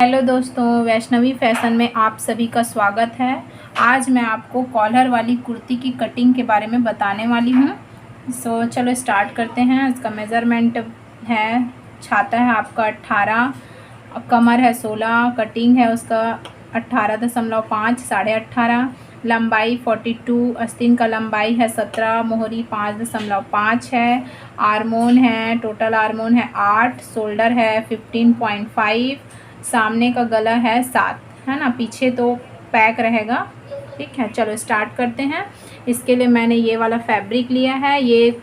Hello दोस्तों, Vaishnavi fashion में आप सभी का स्वागत है। आज मैं आपको कॉलर वाली कुर्ती की कटिंग के बारे में बताने वाली हूँ। चलो स्टार्ट करते हैं। इसका मेज़रमेंट है, छाता है आपका 18, कमर है 16, कटिंग है उसका 18.5, 18.5, लंबाई 42, आस्तीन का लंबाई है 17, मोहरी 5.5 है, आर्मोन है, टोटल आर्मोन है 8, शोल्डर है 15.5, सामने का गला है 7, है ना। पीछे तो पैक रहेगा। ठीक है, चलो स्टार्ट करते हैं। इसके लिए मैंने ये वाला फैब्रिक लिया है, ये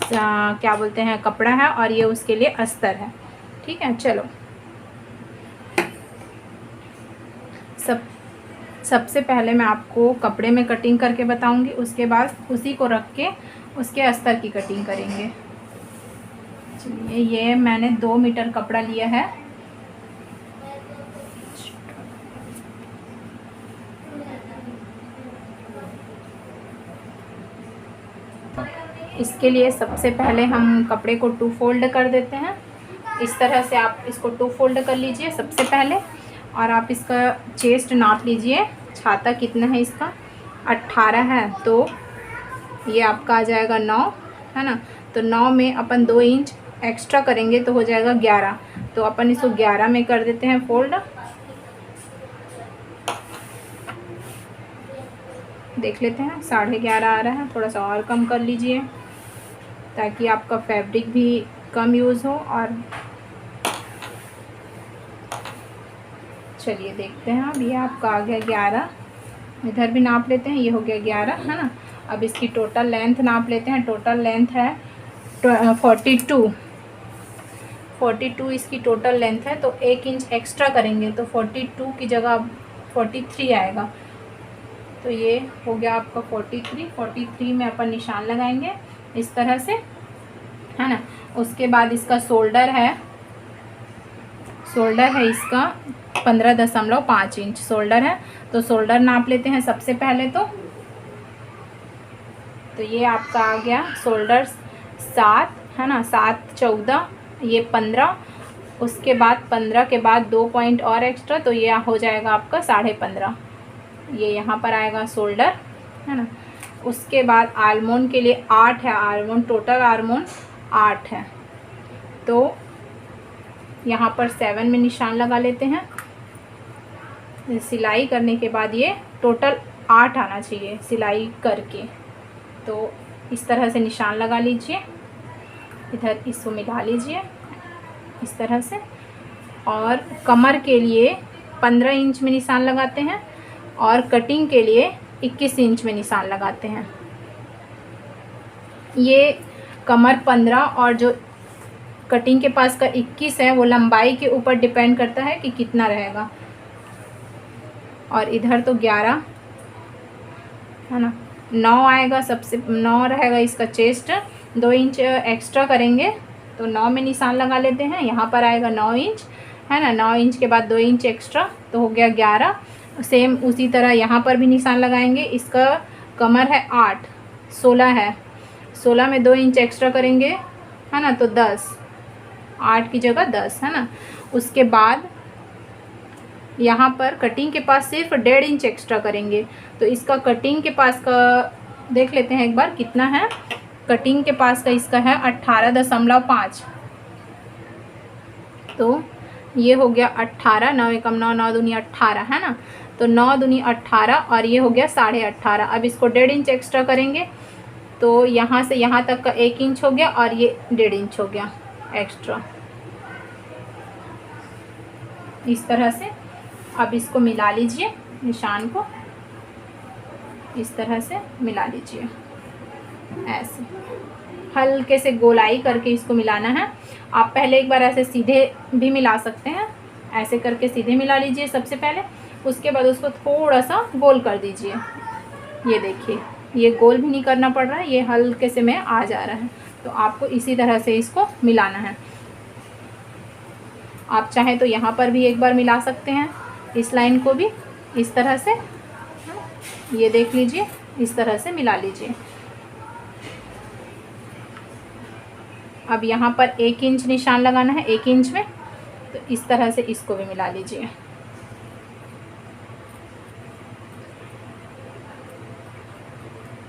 क्या बोलते हैं, कपड़ा है, और ये उसके लिए अस्तर है। ठीक है, चलो सबसे पहले मैं आपको कपड़े में कटिंग करके बताऊंगी, उसके बाद उसी को रख के उसके अस्तर की कटिंग करेंगे। चलिए, ये मैंने 2 मीटर कपड़ा लिया है। इसके लिए सबसे पहले हम कपड़े को 2 फोल्ड कर देते हैं। इस तरह से आप इसको 2 फोल्ड कर लीजिए सबसे पहले, और आप इसका चेस्ट नाप लीजिए। छाता कितना है इसका, 18 है, तो ये आपका आ जाएगा 9, है ना। तो 9 में अपन 2 इंच एक्स्ट्रा करेंगे तो हो जाएगा 11। तो अपन इसको 11 में कर देते हैं फोल्ड। देख लेते हैं, 11.5 आ रहा है, थोड़ा सा और कम कर लीजिए ताकि आपका फैब्रिक भी कम यूज़ हो। और चलिए देखते हैं, अब ये आपका आ गया 11। इधर भी नाप लेते हैं, ये हो गया 11, है ना। अब इसकी टोटल लेंथ नाप लेते हैं। टोटल लेंथ है 42 इसकी टोटल लेंथ है, तो 1 इंच एक्स्ट्रा करेंगे तो 42 की जगह 43 आएगा। तो ये हो गया आपका 43 में अपन निशान लगाएंगे इस तरह से, है ना। उसके बाद इसका शोल्डर है इसका 15.5 इंच शोल्डर है। तो शोल्डर नाप लेते हैं सबसे पहले। तो ये आपका आ गया शोल्डर 7, है ना, 7 14, ये 15। उसके बाद 15 के बाद 2 पॉइंट और एक्स्ट्रा, तो ये हो जाएगा आपका 15.5। ये यहाँ पर आएगा शोल्डर, है ना। उसके बाद आर्मोन के लिए 8 है, आर्मोन टोटल आर्मोन 8 है, तो यहाँ पर 7 में निशान लगा लेते हैं। सिलाई करने के बाद ये टोटल 8 आना चाहिए सिलाई करके। तो इस तरह से निशान लगा लीजिए, इधर इसको मिला लीजिए इस तरह से। और कमर के लिए 15 इंच में निशान लगाते हैं, और कटिंग के लिए 21 इंच में निशान लगाते हैं। ये कमर 15 और जो कटिंग के पास का 21 है, वो लंबाई के ऊपर डिपेंड करता है कि कितना रहेगा। और इधर तो 11, है ना, 9 आएगा, सबसे 9 रहेगा इसका चेस्ट। 2 इंच एक्स्ट्रा करेंगे तो 9 में निशान लगा लेते हैं। यहाँ पर आएगा 9 इंच, है ना। 9 इंच के बाद 2 इंच एक्स्ट्रा, तो हो गया 11। सेम उसी तरह यहाँ पर भी निशान लगाएंगे। इसका कमर है 8, 16 है, 16 में 2 इंच एक्स्ट्रा करेंगे, है ना, तो 10, 8 की जगह 10, है ना। उसके बाद यहाँ पर कटिंग के पास सिर्फ 1.5 इंच एक्स्ट्रा करेंगे। तो इसका कटिंग के पास का देख लेते हैं एक बार कितना है। कटिंग के पास का इसका है 18.5, तो ये हो गया 18, 9 एकम 9, 9 दूनी 18, है ना। तो 9 दूनी 18, और ये हो गया 18.5। अब इसको 1.5 इंच एक्स्ट्रा करेंगे, तो यहाँ से यहाँ तक का 1 इंच हो गया, और ये 1.5 इंच हो गया एक्स्ट्रा इस तरह से। अब इसको मिला लीजिए, निशान को इस तरह से मिला लीजिए, ऐसे हल्के से गोलाई करके इसको मिलाना है। आप पहले एक बार ऐसे सीधे भी मिला सकते हैं, ऐसे करके सीधे मिला लीजिए सबसे पहले। उसके बाद उसको थोड़ा सा गोल कर दीजिए। ये देखिए, ये गोल भी नहीं करना पड़ रहा है, ये हल्के से में आ जा रहा है। तो आपको इसी तरह से इसको मिलाना है। आप चाहें तो यहाँ पर भी एक बार मिला सकते हैं, इस लाइन को भी इस तरह से, ये देख लीजिए, इस तरह से मिला लीजिए। अब यहाँ पर 1 इंच निशान लगाना है, 1 इंच में तो इस तरह से इसको भी मिला लीजिए।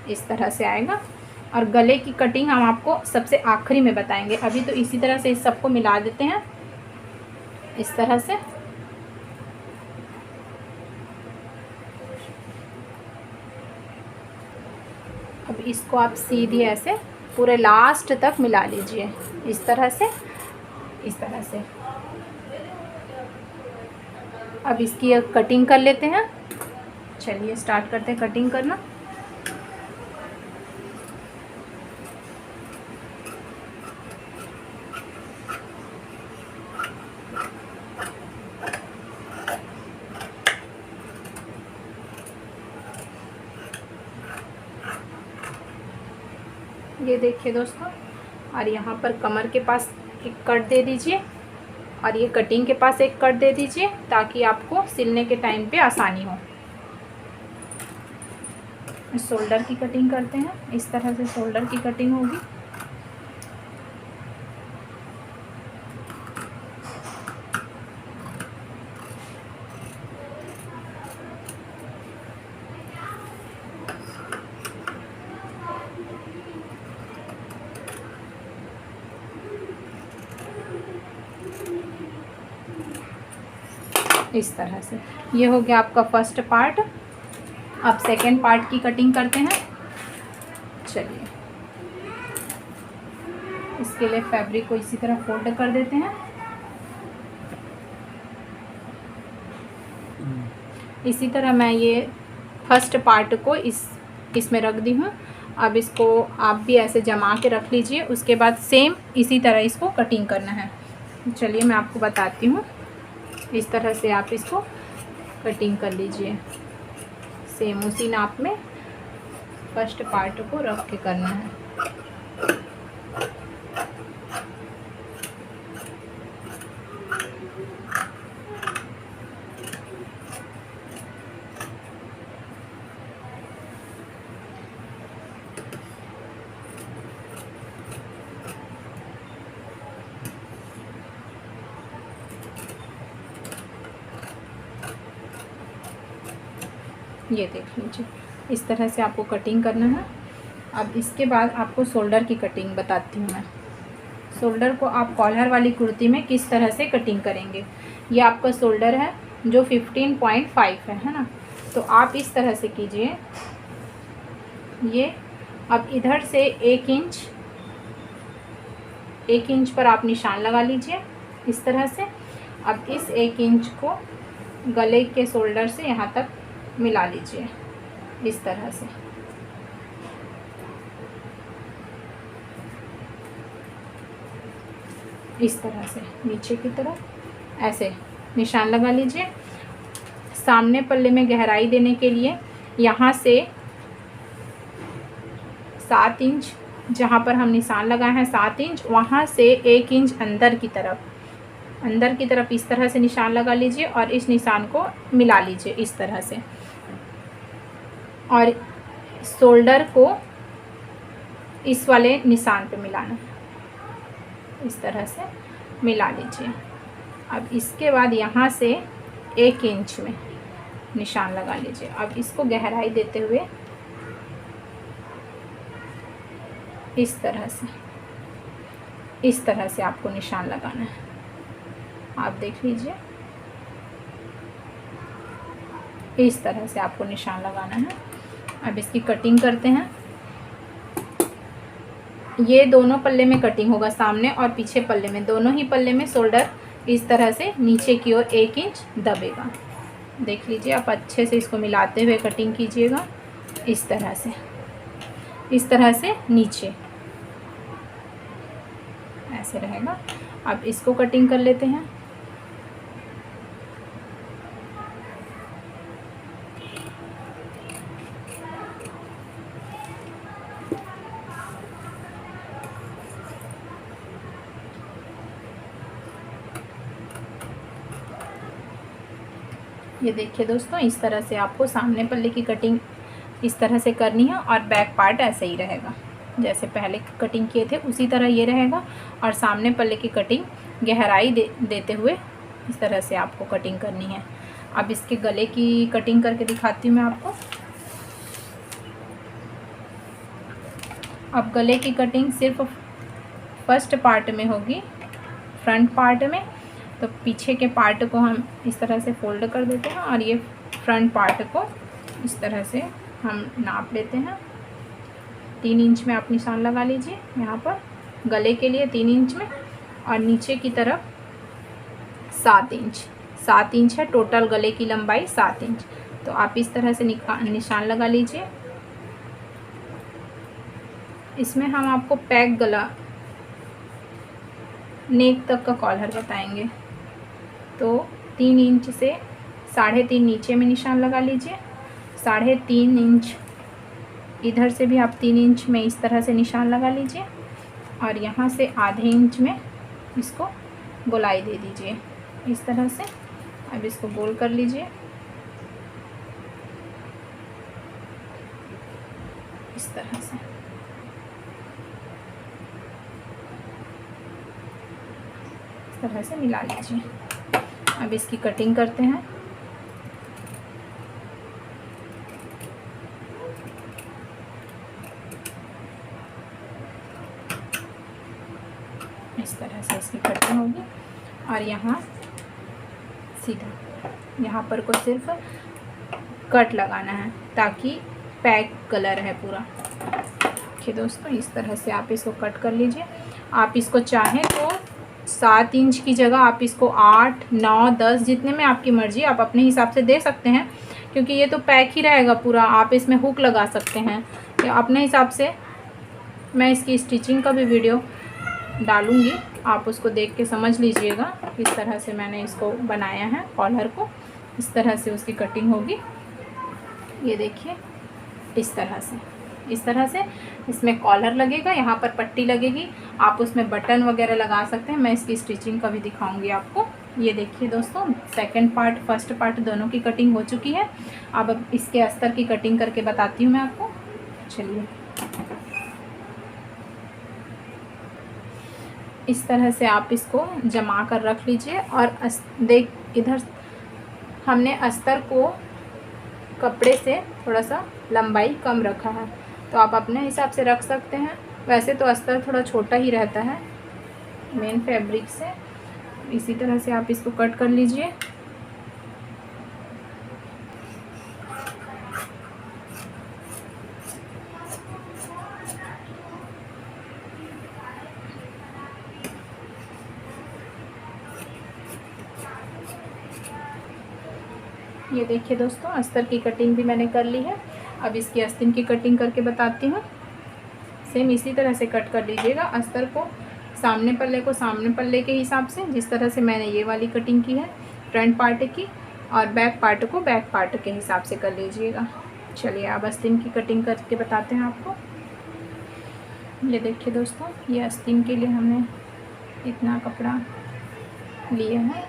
इस तरह से आएगा। और गले की कटिंग हम आपको सबसे आखिरी में बताएंगे, अभी तो इसी तरह से इस सबको मिला देते हैं इस तरह से। अब इसको आप सीधी ऐसे पूरे लास्ट तक मिला लीजिए इस तरह से, इस तरह से। अब इसकी कटिंग कर लेते हैं। चलिए स्टार्ट करते हैं कटिंग करना। ये देखिए दोस्तों, और यहाँ पर कमर के पास एक कट दे दीजिए और ये कटिंग के पास एक कट दे दीजिए ताकि आपको सिलने के टाइम पे आसानी हो। शोल्डर की कटिंग करते हैं, इस तरह से शोल्डर की कटिंग होगी। इस तरह से ये हो गया आपका फर्स्ट पार्ट। अब सेकेंड पार्ट की कटिंग करते हैं। चलिए इसके लिए फैब्रिक को इसी तरह फोल्ड कर देते हैं। इसी तरह मैं ये फर्स्ट पार्ट को इसमें रख दी हूँ। अब इसको आप भी ऐसे जमा के रख लीजिए। उसके बाद सेम इसी तरह इसको कटिंग करना है। चलिए मैं आपको बताती हूँ। इस तरह से आप इसको कटिंग कर लीजिए, सेम उसी नाप में फर्स्ट पार्ट को रख के करना है। ये देख लीजिए, इस तरह से आपको कटिंग करना है। अब इसके बाद आपको शोल्डर की कटिंग बताती हूँ मैं। शोल्डर को आप कॉलर वाली कुर्ती में किस तरह से कटिंग करेंगे। ये आपका शोल्डर है जो 15.5 है ना। तो आप इस तरह से कीजिए। ये अब इधर से 1 इंच पर आप निशान लगा लीजिए इस तरह से। अब इस 1 इंच को गले के शोल्डर से यहाँ तक मिला लीजिए इस तरह से। इस तरह से नीचे की तरफ ऐसे निशान लगा लीजिए। सामने पल्ले में गहराई देने के लिए यहाँ से 7 इंच, जहाँ पर हम निशान लगाए हैं 7 इंच, वहाँ से 1 इंच अंदर की तरफ इस तरह से निशान लगा लीजिए और इस निशान को मिला लीजिए इस तरह से। और शोल्डर को इस वाले निशान पे मिलाना है, इस तरह से मिला लीजिए। अब इसके बाद यहाँ से 1 इंच में निशान लगा लीजिए। अब इसको गहराई देते हुए इस तरह से आपको निशान लगाना है। आप देख लीजिए, इस तरह से आपको निशान लगाना है। अब इसकी कटिंग करते हैं। ये दोनों पल्ले में कटिंग होगा, सामने और पीछे पल्ले में, दोनों ही पल्ले में शोल्डर इस तरह से नीचे की ओर 1 इंच दबेगा। देख लीजिए, आप अच्छे से इसको मिलाते हुए कटिंग कीजिएगा इस तरह से नीचे ऐसे रहेगा। अब इसको कटिंग कर लेते हैं। ये देखिए दोस्तों, इस तरह से आपको सामने पल्ले की कटिंग इस तरह से करनी है और बैक पार्ट ऐसे ही रहेगा जैसे पहले कटिंग किए थे, उसी तरह ये रहेगा। और सामने पल्ले की कटिंग गहराई देते हुए इस तरह से आपको कटिंग करनी है। अब इसके गले की कटिंग करके दिखाती हूँ मैं आपको। अब गले की कटिंग सिर्फ फर्स्ट पार्ट में होगी, फ्रंट पार्ट में। तो पीछे के पार्ट को हम इस तरह से फोल्ड कर देते हैं और ये फ्रंट पार्ट को इस तरह से हम नाप लेते हैं। 3 इंच में आप निशान लगा लीजिए यहाँ पर गले के लिए 3 इंच में, और नीचे की तरफ 7 इंच। 7 इंच है टोटल गले की लंबाई, 7 इंच। तो आप इस तरह से निशान लगा लीजिए। इसमें हम आपको पैक गला नेक तक का कॉलर बताएंगे। तो 3 इंच से 3.5 नीचे में निशान लगा लीजिए। 3.5 इंच इधर से भी आप 3 इंच में इस तरह से निशान लगा लीजिए, और यहाँ से आधे इंच में इसको गोलाई दे दीजिए इस तरह से। अब इसको गोल कर लीजिए इस तरह से। इस तरह से मिला लीजिए। अब इसकी कटिंग करते हैं। इस तरह से इसकी कटिंग होगी, और यहाँ सीधा यहाँ पर को सिर्फ कट लगाना है ताकि पैक कलर है पूरा। देखिए दोस्तों, इस तरह से आप इसको कट कर लीजिए। आप इसको चाहें तो 7 इंच की जगह आप इसको 8, 9, 10 जितने में आपकी मर्ज़ी, आप अपने हिसाब से दे सकते हैं, क्योंकि ये तो पैक ही रहेगा पूरा। आप इसमें हुक लगा सकते हैं तो अपने हिसाब से। मैं इसकी स्टिचिंग का भी वीडियो डालूँगी, आप उसको देख के समझ लीजिएगा किस तरह से मैंने इसको बनाया है कॉलर को। इस तरह से उसकी कटिंग होगी। ये देखिए इस तरह से इसमें कॉलर लगेगा, यहाँ पर पट्टी लगेगी। आप उसमें बटन वगैरह लगा सकते हैं। मैं इसकी स्टिचिंग का भी दिखाऊंगी आपको। ये देखिए दोस्तों, सेकंड पार्ट फर्स्ट पार्ट दोनों की कटिंग हो चुकी है। अब इसके अस्तर की कटिंग करके बताती हूँ मैं आपको। चलिए, इस तरह से आप इसको जमा कर रख लीजिए। और इधर हमने अस्तर को कपड़े से थोड़ा सा लंबाई कम रखा है, तो आप अपने हिसाब से रख सकते हैं। वैसे तो अस्तर थोड़ा छोटा ही रहता है मेन फैब्रिक से। इसी तरह से आप इसको कट कर लीजिए। ये देखिए दोस्तों, अस्तर की कटिंग भी मैंने कर ली है। अब इसकी आस्तीन की कटिंग करके बताती हूँ। सेम इसी तरह से कट कर लीजिएगा। अस्तर को सामने पल्ले के हिसाब से, जिस तरह से मैंने ये वाली कटिंग की है फ्रंट पार्ट की, और बैक पार्ट को बैक पार्ट के हिसाब से कर लीजिएगा। चलिए, अब आस्तीन की कटिंग करके बताते हैं आपको। ये देखिए दोस्तों, ये आस्तीन के लिए हमने इतना कपड़ा लिया है।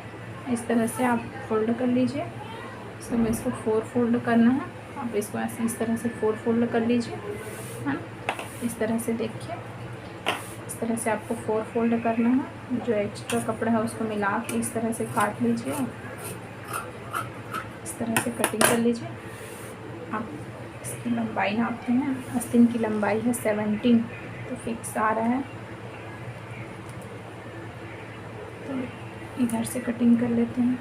इस तरह से आप फोल्ड कर लीजिए। सब इसको 4 फोल्ड करना है। आप इसको ऐसे इस तरह से 4 फोल्ड कर लीजिए, है ना। इस तरह से देखिए, इस तरह से आपको 4 फोल्ड करना है। जो एक्स्ट्रा कपड़ा है उसको मिला के इस तरह से काट लीजिए। इस तरह से कटिंग कर लीजिए। आप इसकी लंबाई नापते हैं। आस्तीन की लंबाई है 17, तो फिक्स आ रहा है। तो इधर से कटिंग कर लेते हैं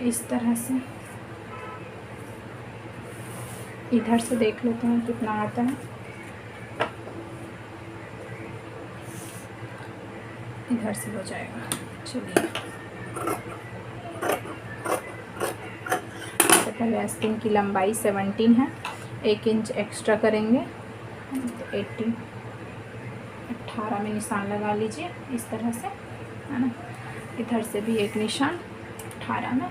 इस तरह से। इधर से देख लेते हैं कितना आता है। इधर से हो जाएगा। चलिए, तो पहले आस्तीन की लंबाई 17 है, 1 इंच एक्स्ट्रा करेंगे तो 18 में निशान लगा लीजिए इस तरह से, है ना। इधर से भी एक निशान 18 में।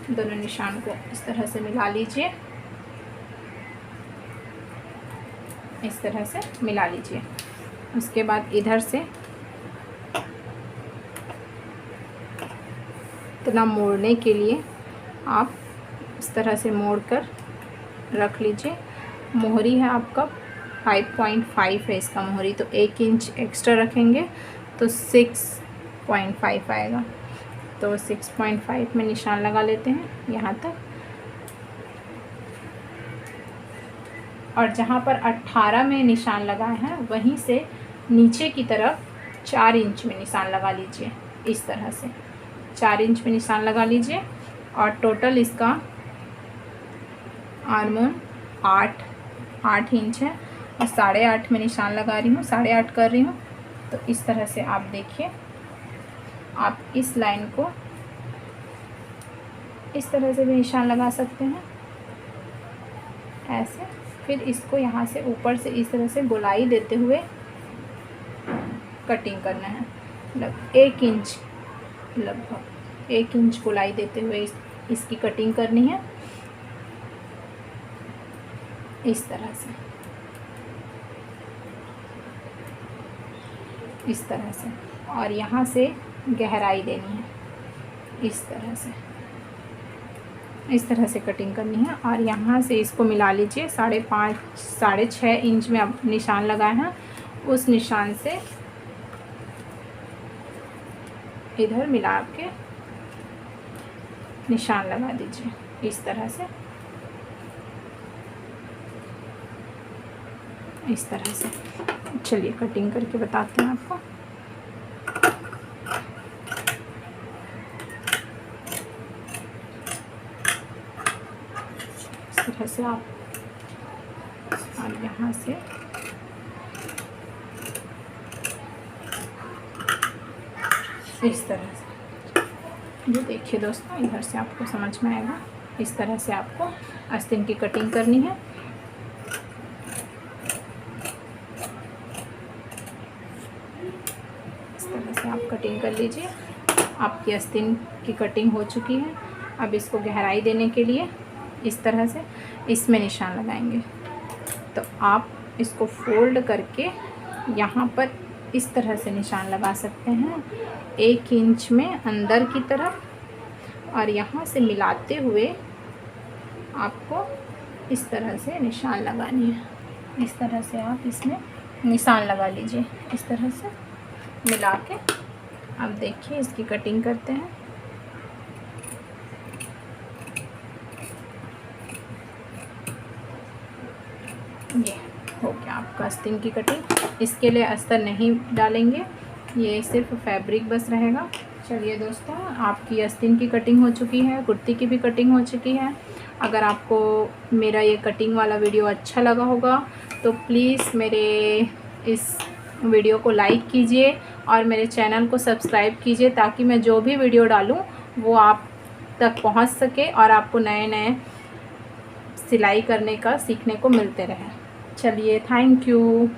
दोनों निशान को इस तरह से मिला लीजिए। इस तरह से मिला लीजिए। उसके बाद इधर से इतना मोड़ने के लिए आप इस तरह से मोड़ कर रख लीजिए। मोहरी है आपका 5.5 है इसका मोहरी, तो 1 इंच एक्स्ट्रा रखेंगे तो 6.5 आएगा। तो 6.5 में निशान लगा लेते हैं यहाँ तक। और जहाँ पर 18 में निशान लगाए हैं वहीं से नीचे की तरफ 4 इंच में निशान लगा लीजिए। इस तरह से 4 इंच में निशान लगा लीजिए। और टोटल इसका आर्मोन 8 इंच है और 8.5 में निशान लगा रही हूँ, 8.5 कर रही हूँ। तो इस तरह से आप देखिए, आप इस लाइन को इस तरह से भी निशान लगा सकते हैं ऐसे। फिर इसको यहाँ से ऊपर से इस तरह से गोलाई देते हुए कटिंग करना है। लगभग 1 इंच, लगभग 1 इंच गोलाई देते हुए इसकी कटिंग करनी है इस तरह से, इस तरह से। और यहाँ से गहराई देनी है इस तरह से, इस तरह से कटिंग करनी है। और यहाँ से इसको मिला लीजिए। 5.5 6.5 इंच में अब निशान लगाए हैं, उस निशान से इधर मिला के निशान लगा दीजिए इस तरह से, इस तरह से। चलिए कटिंग करके बताते हैं आपको। इस तरह से आप, और यहाँ से इस तरह से। ये देखिए दोस्तों, इधर से आपको समझ में आएगा। इस तरह से आपको आस्तीन की कटिंग करनी है। इस तरह से आप कटिंग कर लीजिए। आपकी आस्तीन की कटिंग हो चुकी है। अब इसको गहराई देने के लिए इस तरह से इसमें निशान लगाएंगे। तो आप इसको फोल्ड करके यहाँ पर इस तरह से निशान लगा सकते हैं 1 इंच में अंदर की तरफ। और यहाँ से मिलाते हुए आपको इस तरह से निशान लगानी है। इस तरह से आप इसमें निशान लगा लीजिए इस तरह से मिला के। अब देखिए इसकी कटिंग करते हैं। ये हो गया आपका आस्तीन की कटिंग। इसके लिए अस्तर नहीं डालेंगे, ये सिर्फ फैब्रिक बस रहेगा। चलिए दोस्तों, आपकी आस्तीन की कटिंग हो चुकी है, कुर्ती की भी कटिंग हो चुकी है। अगर आपको मेरा ये कटिंग वाला वीडियो अच्छा लगा होगा तो प्लीज़ मेरे इस वीडियो को लाइक कीजिए और मेरे चैनल को सब्सक्राइब कीजिए, ताकि मैं जो भी वीडियो डालूँ वो आप तक पहुंच सके और आपको नए नए सिलाई करने का सीखने को मिलते रहे। चलिए, थैंक यू।